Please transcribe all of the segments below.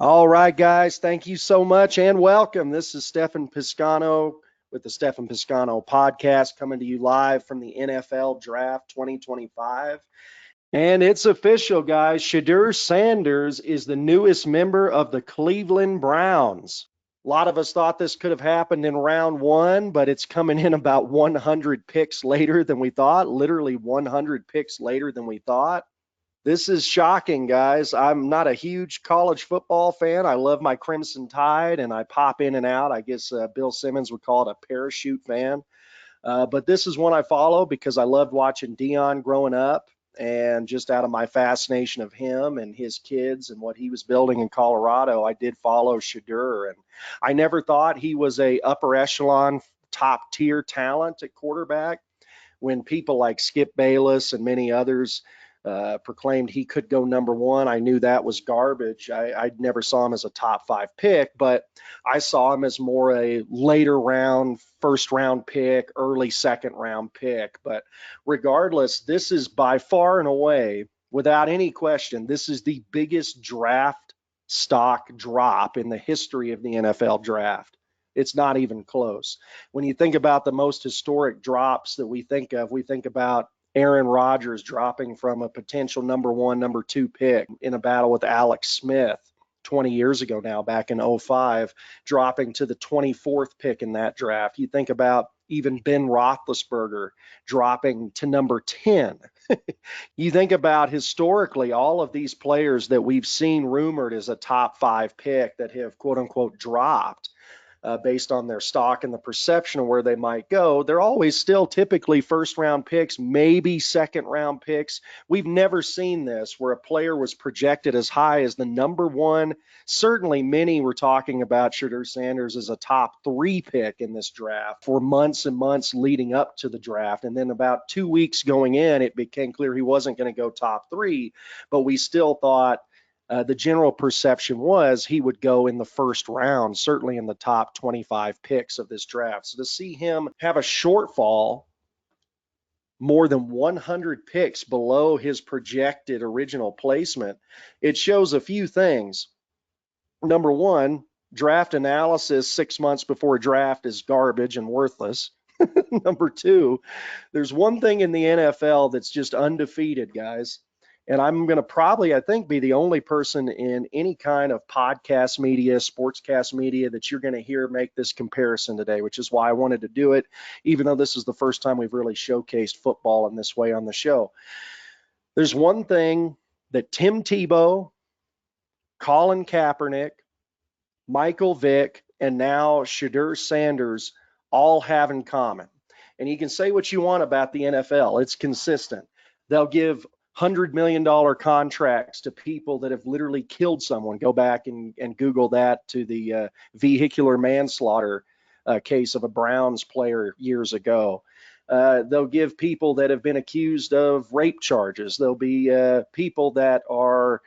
All right, guys, thank you so much and welcome. This is Stephan Piscano with the Stephan Piscano Podcast coming to you live from the NFL Draft 2025. And it's official, guys. Shedeur Sanders is the newest member of the Cleveland Browns. A lot of us thought this could have happened in round one, but it's coming in about 100 picks later than we thought, literally 100 picks later than we thought. This is shocking, guys. I'm not a huge college football fan. I love my Crimson Tide and I pop in and out. I guess Bill Simmons would call it a parachute fan. But this is one I follow because I loved watching Dion growing up, and just out of my fascination of him and his kids and what he was building in Colorado, I did follow Shedeur. And I never thought he was a upper echelon top tier talent at quarterback when people like Skip Bayless and many others proclaimed he could go number one. I knew that was garbage. I never saw him as a top five pick, but I saw him as more a later round, first round pick, early second round pick. But regardless, this is by far and away, without any question, this is the biggest draft stock drop in the history of the NFL draft. It's not even close. When you think about the most historic drops that we think of, we think about Aaron Rodgers dropping from a potential number one, number two pick in a battle with Alex Smith 20 years ago now, back in '05, dropping to the 24th pick in that draft. You think about even Ben Roethlisberger dropping to number 10. You think about historically all of these players that we've seen rumored as a top five pick that have quote unquote dropped based on their stock and the perception of where they might go. They're always still typically first round picks, maybe second round picks. We've never seen this where a player was projected as high as the number one. Certainly, many were talking about Shedeur Sanders as a top three pick in this draft for months and months leading up to the draft. And then about 2 weeks going in, it became clear he wasn't going to go top three, but we still thought the general perception was he would go in the first round, certainly in the top 25 picks of this draft. So to see him have a shortfall more than 100 picks below his projected original placement, it shows a few things. Number one, draft analysis 6 months before draft is garbage and worthless. Number two, there's one thing in the NFL that's just undefeated, guys. And I'm going to probably, I think, be the only person in any kind of podcast media, sportscast media that you're going to hear make this comparison today, which is why I wanted to do it, even though this is the first time we've really showcased football in this way on the show. There's one thing that Tim Tebow, Colin Kaepernick, Michael Vick, and now Shedeur Sanders all have in common. And you can say what you want about the NFL. It's consistent. They'll give $100 million contracts to people that have literally killed someone. Go back and Google that, to the vehicular manslaughter case of a Browns player years ago. They'll give people that have been accused of rape charges. There'll be people that are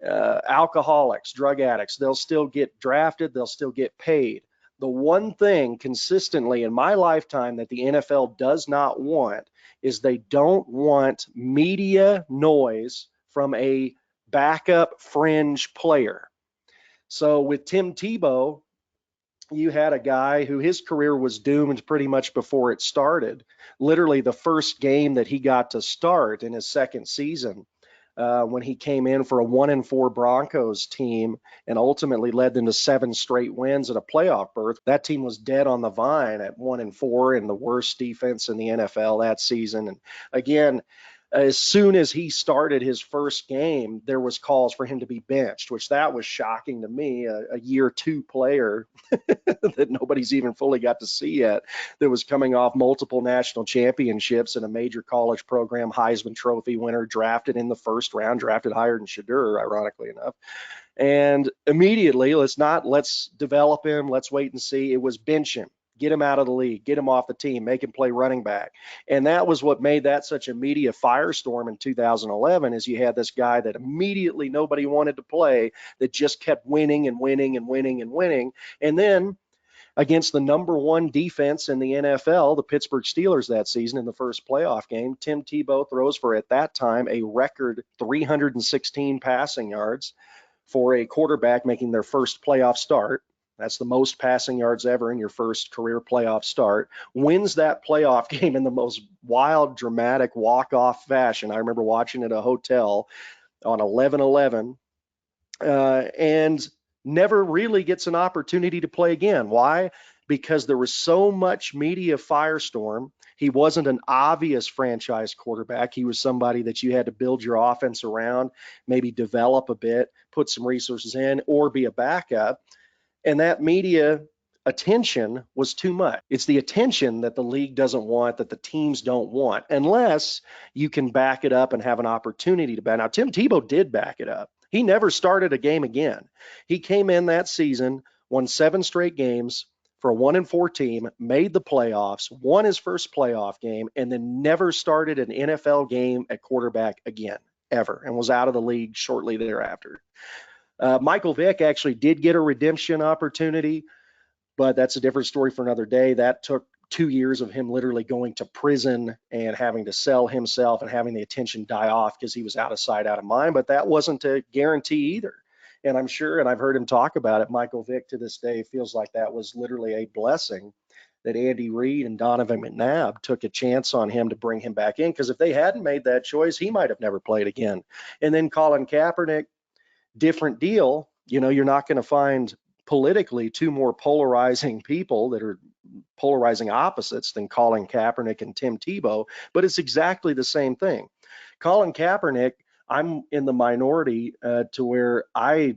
alcoholics, drug addicts. They'll still get drafted. They'll still get paid. The one thing consistently in my lifetime that the NFL does not want is they don't want media noise from a backup fringe player. So with Tim Tebow, you had a guy who his career was doomed pretty much before it started. Literally the first game that he got to start in his second season, when he came in for a 1-4 Broncos team and ultimately led them to 7 straight wins and a playoff berth. That team was dead on the vine at 1-4 and the worst defense in the NFL that season. And again, as soon as he started his first game, there was calls for him to be benched, which that was shocking to me, a year two player that nobody's even fully got to see yet, that was coming off multiple national championships in a major college program, Heisman Trophy winner, drafted in the first round, drafted higher than Shedeur, ironically enough. And immediately, let's develop him, let's wait and see. It was bench him. Get him out of the league, get him off the team, make him play running back. And that was what made that such a media firestorm in 2011, is you had this guy that immediately nobody wanted to play, that just kept winning and winning and winning and winning. And then against the number one defense in the NFL, the Pittsburgh Steelers, that season in the first playoff game, Tim Tebow throws for, at that time, a record 316 passing yards, for a quarterback making their first playoff start. That's the most passing yards ever in your first career playoff start. Wins that playoff game in the most wild, dramatic walk-off fashion. I remember watching at a hotel on 11/11, and never really gets an opportunity to play again. Why? Because there was so much media firestorm. He wasn't an obvious franchise quarterback. He was somebody that you had to build your offense around, maybe develop a bit, put some resources in, or be a backup. And that media attention was too much. It's the attention that the league doesn't want, that the teams don't want, unless you can back it up and have an opportunity to back. Now, Tim Tebow did back it up. He never started a game again. He came in that season, won 7 straight games for a 1-4 team, made the playoffs, won his first playoff game, and then never started an NFL game at quarterback again, ever, and was out of the league shortly thereafter. Michael Vick actually did get a redemption opportunity, but that's a different story for another day. That took 2 years of him literally going to prison and having to sell himself and having the attention die off because he was out of sight, out of mind. But that wasn't a guarantee either. And I'm sure, and I've heard him talk about it, Michael Vick to this day feels like that was literally a blessing that Andy Reid and Donovan McNabb took a chance on him to bring him back in, because if they hadn't made that choice, he might have never played again. And then Colin Kaepernick, different deal. You're not going to find politically 2 more polarizing people that are polarizing opposites than Colin Kaepernick and Tim Tebow, but it's exactly the same thing. Colin Kaepernick, I'm in the minority to where I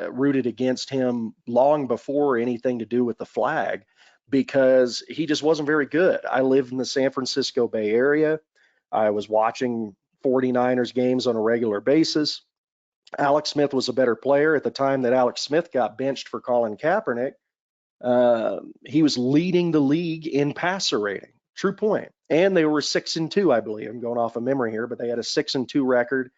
rooted against him long before anything to do with the flag, because he just wasn't very good. I lived in the San Francisco Bay Area. I was watching 49ers games on a regular basis. Alex Smith was a better player. At the time that Alex Smith got benched for Colin Kaepernick, he was leading the league in passer rating. True point. And they were 6-2, I believe. I'm going off of memory here, but they had a 6-2 record.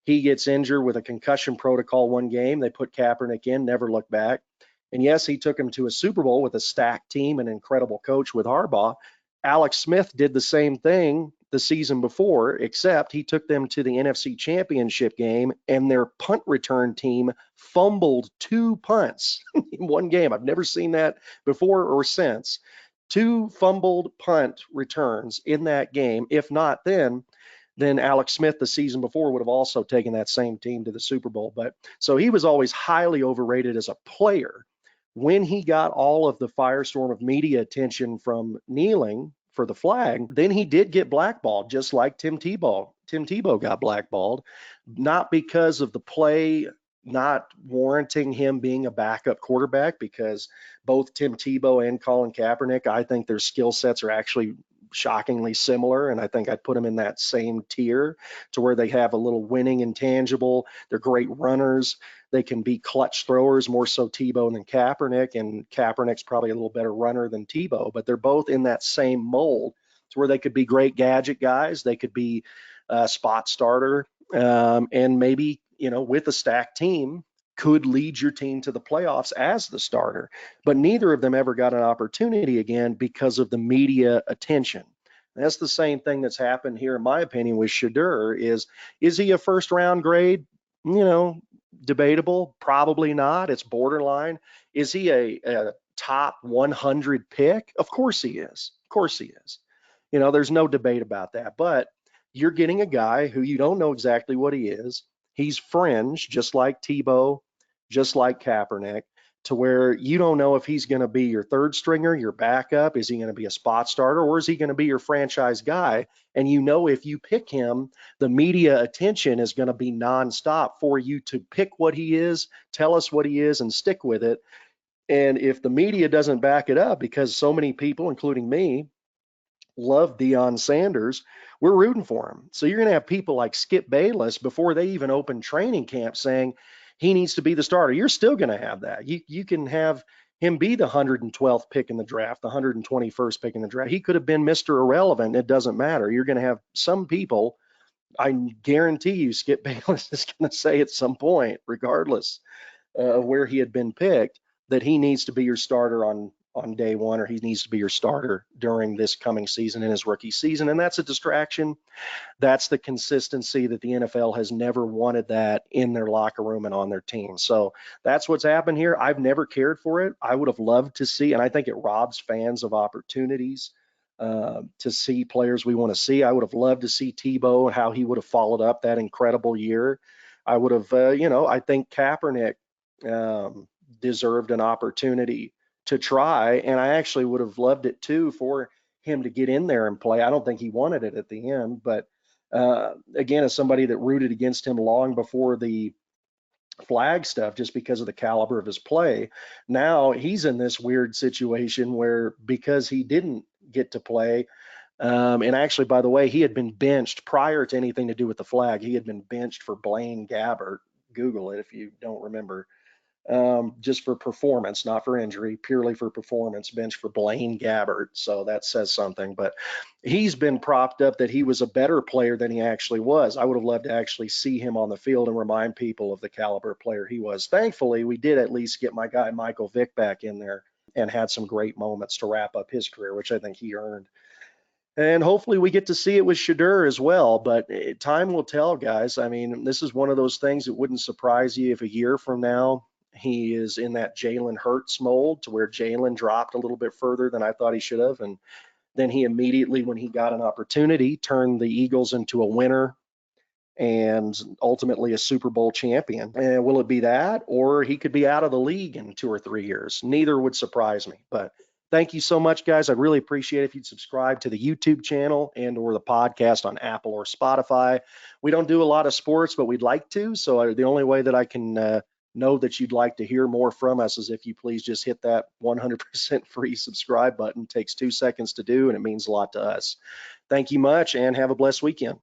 He gets injured with a concussion protocol one game. They put Kaepernick in, never looked back. And yes, he took him to a Super Bowl with a stacked team, an incredible coach with Harbaugh. Alex Smith did the same thing the season before, except he took them to the NFC Championship game, and their punt return team fumbled 2 punts in one game. I've never seen that before or since. 2 fumbled punt returns in that game. If not then Alex Smith the season before would have also taken that same team to the Super Bowl. But so he was always highly overrated as a player. When he got all of the firestorm of media attention from kneeling for the flag, then he did get blackballed, just like Tim Tebow. Tim Tebow got blackballed, not because of the play not warranting him being a backup quarterback, because both Tim Tebow and Colin Kaepernick, I think their skill sets are actually shockingly similar, and I think I'd put them in that same tier, to where they have a little winning intangible. They're great runners. They can be clutch throwers, more so Tebow than Kaepernick, and Kaepernick's probably a little better runner than Tebow, but they're both in that same mold, to where they could be great gadget guys. They could be a spot starter, and maybe, with a stacked team, could lead your team to the playoffs as the starter. But neither of them ever got an opportunity again because of the media attention. That's the same thing that's happened here, in my opinion, with Shedeur. Is he a first round grade? Debatable. Probably not. It's borderline. Is he a top 100 pick? Of course he is. Of course he is. There's no debate about that. But you're getting a guy who you don't know exactly what he is. He's fringe, just like Tebow, just like Kaepernick, to where you don't know if he's going to be your third stringer, your backup. Is he going to be a spot starter, or is he going to be your franchise guy? And if you pick him, the media attention is going to be nonstop for you to pick what he is, tell us what he is, and stick with it. And if the media doesn't back it up, because so many people, including me, love Deion Sanders, we're rooting for him. So you're going to have people like Skip Bayless, before they even open training camp, saying he needs to be the starter. You're still going to have that. You can have him be the 112th pick in the draft, the 121st pick in the draft. He could have been Mr. Irrelevant. It doesn't matter. You're going to have some people, I guarantee you, Skip Bayless is going to say at some point, regardless of where he had been picked, that he needs to be your starter on on day one, or he needs to be your starter during this coming season in his rookie season. And that's a distraction. That's the consistency that the NFL has never wanted that in their locker room and on their team. So that's what's happened here. I've never cared for it. I would have loved to see, and I think it robs fans of opportunities to see players we want to see. I would have loved to see Tebow, how he would have followed up that incredible year. I would have, I think Kaepernick deserved an opportunity to try, and I actually would have loved it too for him to get in there and play. I don't think he wanted it at the end, but again, as somebody that rooted against him long before the flag stuff, just because of the caliber of his play, now he's in this weird situation where because he didn't get to play, and actually, by the way, he had been benched prior to anything to do with the flag. He had been benched for Blaine Gabbert. Google it if you don't remember. Just for performance, not for injury, purely for performance, bench for Blaine Gabbert. So that says something. But he's been propped up that he was a better player than he actually was. I would have loved to actually see him on the field and remind people of the caliber of player he was. Thankfully, we did at least get my guy Michael Vick back in there and had some great moments to wrap up his career, which I think he earned. And hopefully we get to see it with Shedeur as well, but time will tell, guys. I mean, this is one of those things that wouldn't surprise you if a year from now he is in that Jalen Hurts mold, to where Jalen dropped a little bit further than I thought he should have. And then he immediately, when he got an opportunity, turned the Eagles into a winner and ultimately a Super Bowl champion. And will it be that, or he could be out of the league in 2 or 3 years? Neither would surprise me. But thank you so much, guys. I'd really appreciate it if you'd subscribe to the YouTube channel and or the podcast on Apple or Spotify. We don't do a lot of sports, but we'd like to. So the only way that I can know that you'd like to hear more from us is if you please just hit that 100% free subscribe button. It takes 2 seconds to do, and it means a lot to us. Thank you much, and have a blessed weekend.